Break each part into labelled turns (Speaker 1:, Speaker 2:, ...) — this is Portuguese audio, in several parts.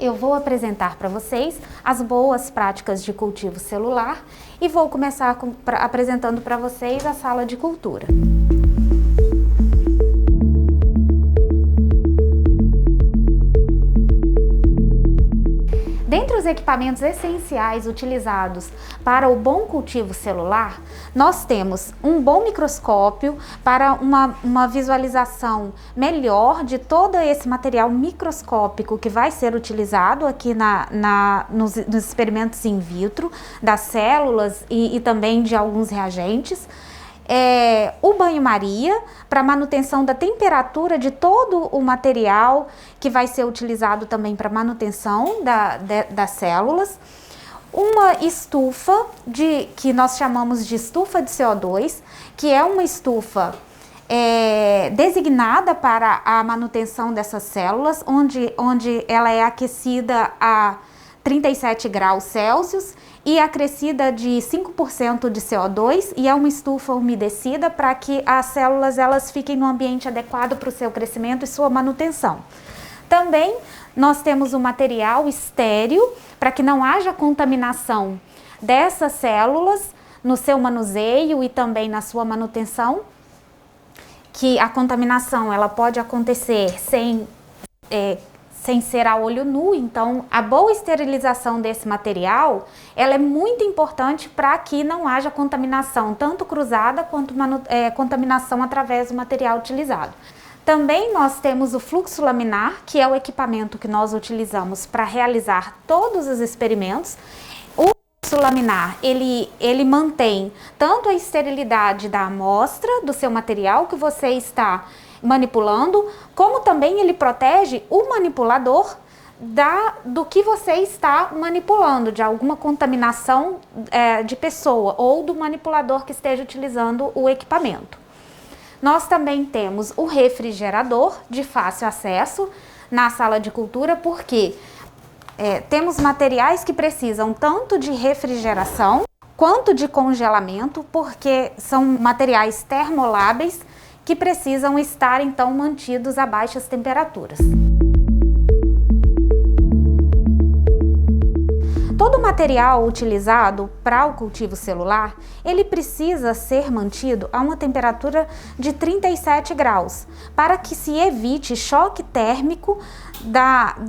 Speaker 1: eu vou apresentar para vocês as boas práticas de cultivo celular e vou começar apresentando para vocês a sala de cultura. Dentre os equipamentos essenciais utilizados para o bom cultivo celular, nós temos um bom microscópio para uma visualização melhor de todo esse material microscópico que vai ser utilizado aqui nos experimentos in vitro, das células e também de alguns reagentes. O banho-maria para manutenção da temperatura de todo o material que vai ser utilizado também para manutenção das células. Uma estufa que nós chamamos de estufa de CO2, que é uma estufa designada para a manutenção dessas células, onde ela é aquecida a 37 graus Celsius e acrescida de 5% de CO2, e é uma estufa umedecida para que as células elas fiquem no ambiente adequado para o seu crescimento e sua manutenção. Também nós temos um material estéril para que não haja contaminação dessas células no seu manuseio e também na sua manutenção, que a contaminação ela pode acontecer sem ser a olho nu. Então a boa esterilização desse material ela é muito importante para que não haja contaminação, tanto cruzada quanto contaminação através do material utilizado. Também nós temos o fluxo laminar, que é o equipamento que nós utilizamos para realizar todos os experimentos. O fluxo laminar, ele mantém tanto a esterilidade da amostra, do seu material que você está manipulando, como também ele protege o manipulador do que você está manipulando, de alguma contaminação de pessoa ou do manipulador que esteja utilizando o equipamento. Nós também temos o refrigerador de fácil acesso na sala de cultura, porque temos materiais que precisam tanto de refrigeração quanto de congelamento, porque são materiais termoláveis que precisam estar então mantidos a baixas temperaturas. Todo material utilizado para o cultivo celular, ele precisa ser mantido a uma temperatura de 37 graus, para que se evite choque térmico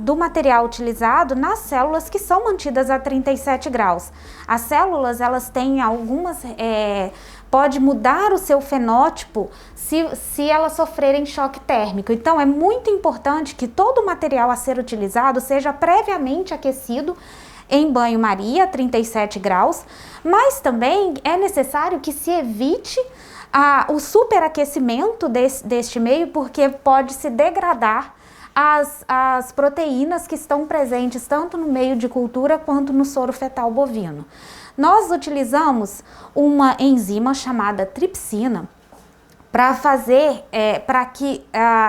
Speaker 1: do material utilizado nas células que são mantidas a 37 graus. As células, elas têm algumas... pode mudar o seu fenótipo se elas sofrerem choque térmico. Então é muito importante que todo o material a ser utilizado seja previamente aquecido em banho-maria a 37 graus, mas também é necessário que se evite o superaquecimento deste meio, porque pode se degradar as proteínas que estão presentes tanto no meio de cultura quanto no soro fetal bovino. Nós utilizamos uma enzima chamada tripsina para que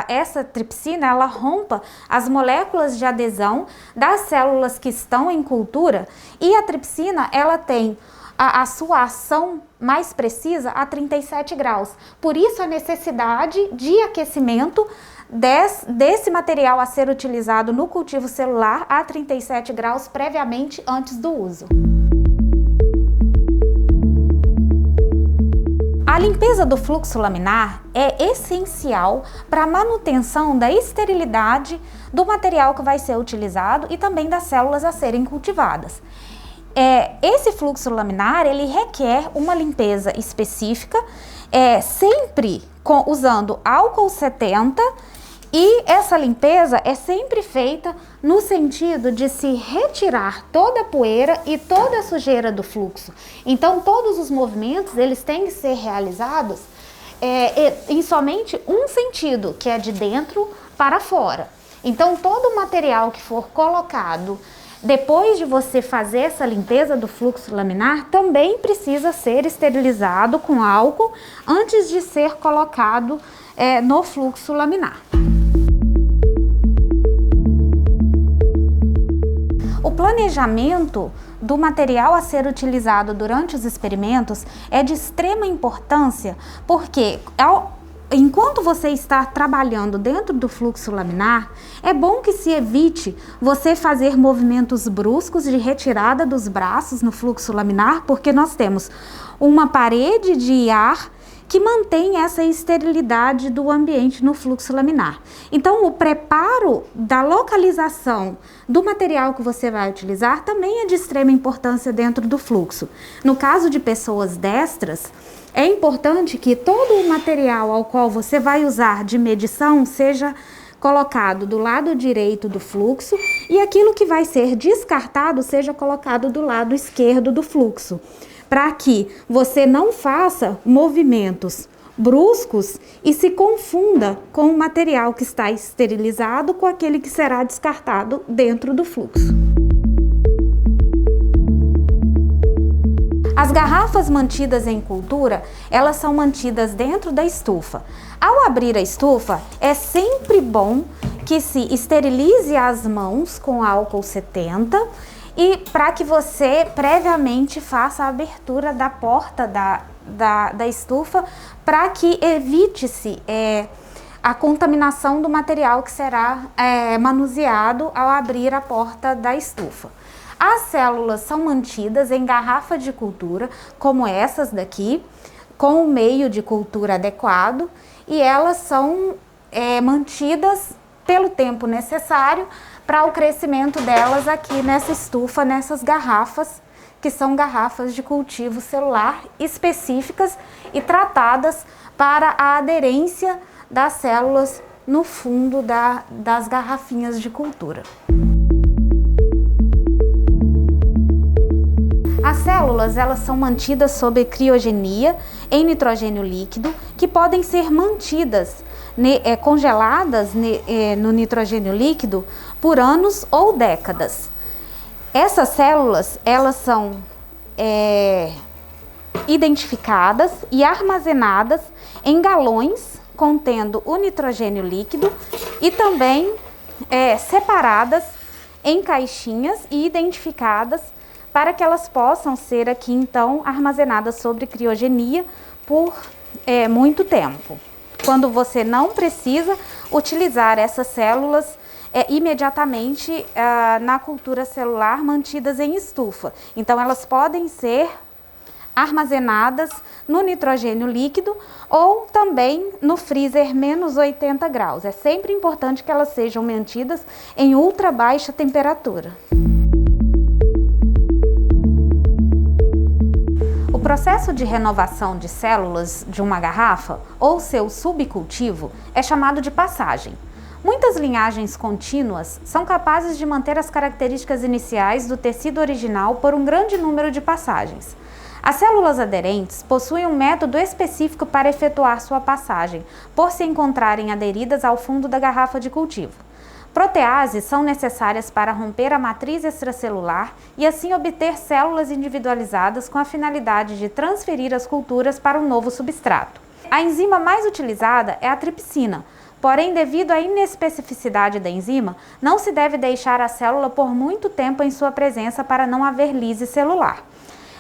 Speaker 1: essa tripsina ela rompa as moléculas de adesão das células que estão em cultura, e a tripsina ela tem a sua ação mais precisa a 37 graus. Por isso a necessidade de aquecimento desse material a ser utilizado no cultivo celular a 37 graus previamente antes do uso. A limpeza do fluxo laminar é essencial para a manutenção da esterilidade do material que vai ser utilizado e também das células a serem cultivadas. Esse fluxo laminar ele requer uma limpeza específica, sempre usando álcool 70, e essa limpeza é sempre feita no sentido de se retirar toda a poeira e toda a sujeira do fluxo. Então todos os movimentos eles têm que ser realizados em somente um sentido, que é de dentro para fora. Então todo o material que for colocado depois de você fazer essa limpeza do fluxo laminar também precisa ser esterilizado com álcool antes de ser colocado no fluxo laminar. O planejamento do material a ser utilizado durante os experimentos é de extrema importância, porque enquanto você está trabalhando dentro do fluxo laminar, é bom que se evite você fazer movimentos bruscos de retirada dos braços no fluxo laminar, porque nós temos uma parede de ar que mantém essa esterilidade do ambiente no fluxo laminar. Então, o preparo da localização do material que você vai utilizar também é de extrema importância dentro do fluxo. No caso de pessoas destras, é importante que todo o material ao qual você vai usar de medição seja colocado do lado direito do fluxo e aquilo que vai ser descartado seja colocado do lado esquerdo do fluxo, para que você não faça movimentos bruscos e se confunda com o material que está esterilizado com aquele que será descartado dentro do fluxo. As garrafas mantidas em cultura, elas são mantidas dentro da estufa. Ao abrir a estufa, é sempre bom que se esterilize as mãos com álcool 70 e para que você previamente faça a abertura da porta da estufa para que evite-se a contaminação do material que será manuseado ao abrir a porta da estufa. As células são mantidas em garrafa de cultura, como essas daqui, com o meio de cultura adequado, e elas são mantidas pelo tempo necessário para o crescimento delas aqui nessa estufa, nessas garrafas, que são garrafas de cultivo celular específicas e tratadas para a aderência das células no fundo das garrafinhas de cultura. As células, elas são mantidas sob criogenia em nitrogênio líquido, que podem ser mantidas, congeladas no nitrogênio líquido por anos ou décadas. Essas células, elas são identificadas e armazenadas em galões contendo o nitrogênio líquido e também separadas em caixinhas e identificadas para que elas possam ser aqui então armazenadas sob criogenia por muito tempo. Quando você não precisa utilizar essas células imediatamente na cultura celular mantidas em estufa. Então elas podem ser armazenadas no nitrogênio líquido ou também no freezer menos 80 graus. É sempre importante que elas sejam mantidas em ultra baixa temperatura. O processo de renovação de células de uma garrafa ou seu subcultivo é chamado de passagem. Muitas linhagens contínuas são capazes de manter as características iniciais do tecido original por um grande número de passagens. As células aderentes possuem um método específico para efetuar sua passagem, por se encontrarem aderidas ao fundo da garrafa de cultivo. Proteases são necessárias para romper a matriz extracelular e assim obter células individualizadas com a finalidade de transferir as culturas para um novo substrato. A enzima mais utilizada é a tripsina, porém, devido à inespecificidade da enzima, não se deve deixar a célula por muito tempo em sua presença para não haver lise celular.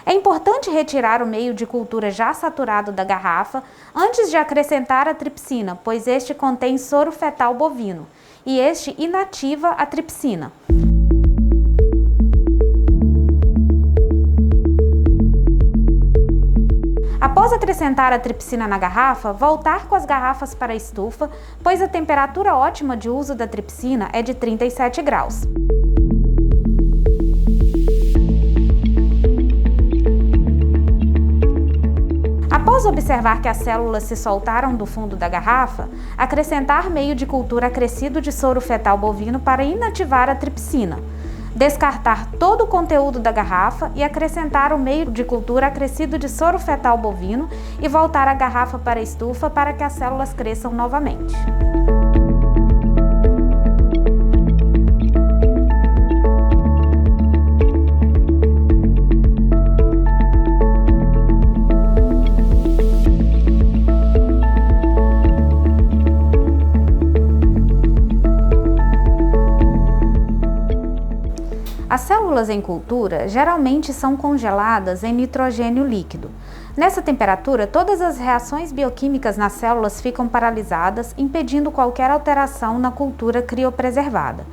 Speaker 1: É importante retirar o meio de cultura já saturado da garrafa antes de acrescentar a tripsina, pois este contém soro fetal bovino e este inativa a tripsina. Após acrescentar a tripsina na garrafa, voltar com as garrafas para a estufa, pois a temperatura ótima de uso da tripsina é de 37 graus. Após observar que as células se soltaram do fundo da garrafa, acrescentar meio de cultura acrescido de soro fetal bovino para inativar a tripsina. Descartar todo o conteúdo da garrafa e acrescentar o meio de cultura acrescido de soro fetal bovino e voltar a garrafa para a estufa para que as células cresçam novamente. As células em cultura geralmente são congeladas em nitrogênio líquido. Nessa temperatura, todas as reações bioquímicas nas células ficam paralisadas, impedindo qualquer alteração na cultura criopreservada.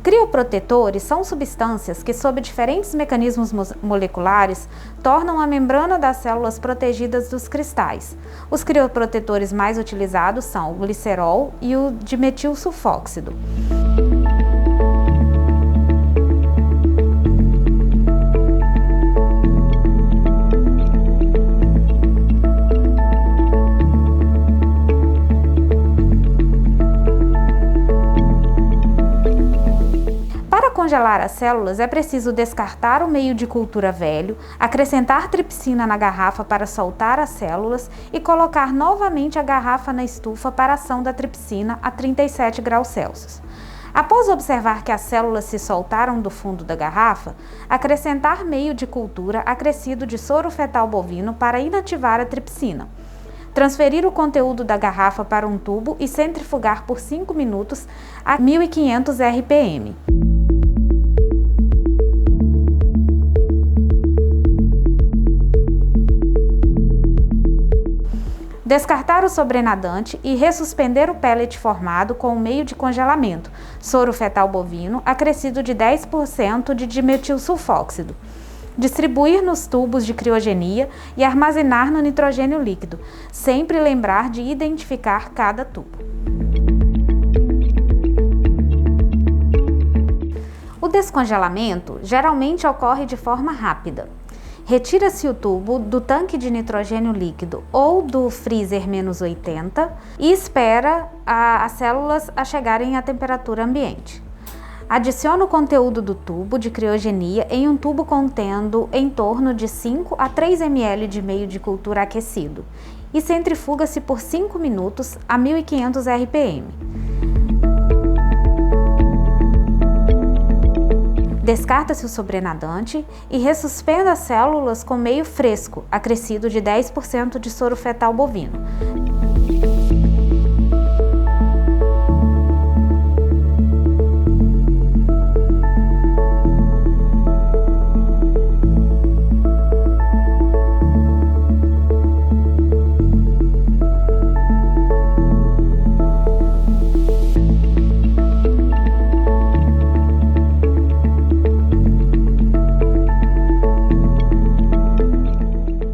Speaker 1: Crioprotetores são substâncias que, sob diferentes mecanismos moleculares, tornam a membrana das células protegidas dos cristais. Os crioprotetores mais utilizados são o glicerol e o dimetilsulfóxido. Para congelar as células, é preciso descartar o meio de cultura velho, acrescentar tripsina na garrafa para soltar as células e colocar novamente a garrafa na estufa para a ação da tripsina a 37 graus Celsius. Após observar que as células se soltaram do fundo da garrafa, acrescentar meio de cultura acrescido de soro fetal bovino para inativar a tripsina. Transferir o conteúdo da garrafa para um tubo e centrifugar por 5 minutos a 1500 RPM. Descartar o sobrenadante e ressuspender o pellet formado com o meio de congelamento, soro fetal bovino, acrescido de 10% de dimetilsulfóxido. Distribuir nos tubos de criogenia e armazenar no nitrogênio líquido, sempre lembrar de identificar cada tubo. O descongelamento geralmente ocorre de forma rápida. Retira-se o tubo do tanque de nitrogênio líquido ou do freezer -80 e espera as células a chegarem à temperatura ambiente. Adiciona o conteúdo do tubo de criogenia em um tubo contendo em torno de 5 a 3 ml de meio de cultura aquecido e centrifuga-se por 5 minutos a 1500 RPM. Descarta-se o sobrenadante e ressuspenda as células com meio fresco, acrescido de 10% de soro fetal bovino.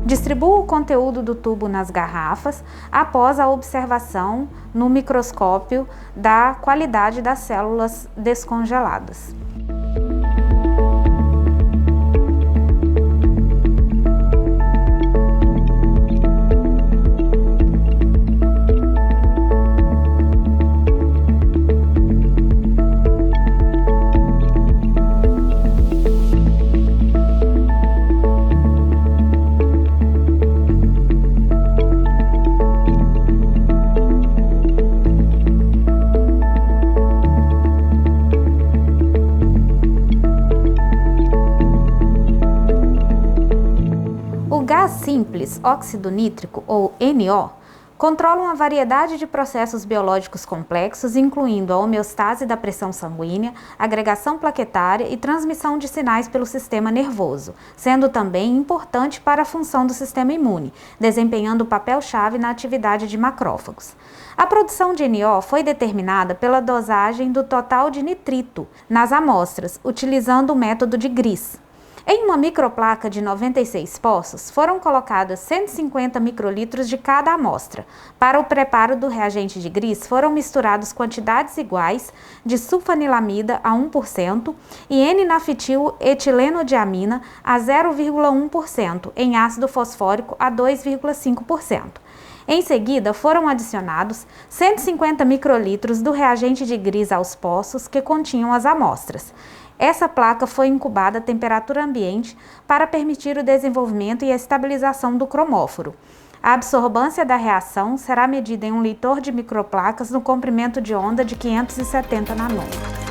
Speaker 1: Distribua o conteúdo do tubo nas garrafas após a observação no microscópio da qualidade das células descongeladas. O gás simples óxido nítrico, ou NO, controla uma variedade de processos biológicos complexos, incluindo a homeostase da pressão sanguínea, agregação plaquetária e transmissão de sinais pelo sistema nervoso, sendo também importante para a função do sistema imune, desempenhando papel-chave na atividade de macrófagos. A produção de NO foi determinada pela dosagem do total de nitrito nas amostras, utilizando o método de Gris. Em uma microplaca de 96 poços, foram colocadas 150 microlitros de cada amostra. Para o preparo do reagente de Gris, foram misturados quantidades iguais de sulfanilamida a 1% e N-nafitil-etilenodiamina a 0,1% em ácido fosfórico a 2,5%. Em seguida, foram adicionados 150 microlitros do reagente de Gris aos poços que continham as amostras. Essa placa foi incubada a temperatura ambiente para permitir o desenvolvimento e a estabilização do cromóforo. A absorbância da reação será medida em um leitor de microplacas no comprimento de onda de 570 nanômetros.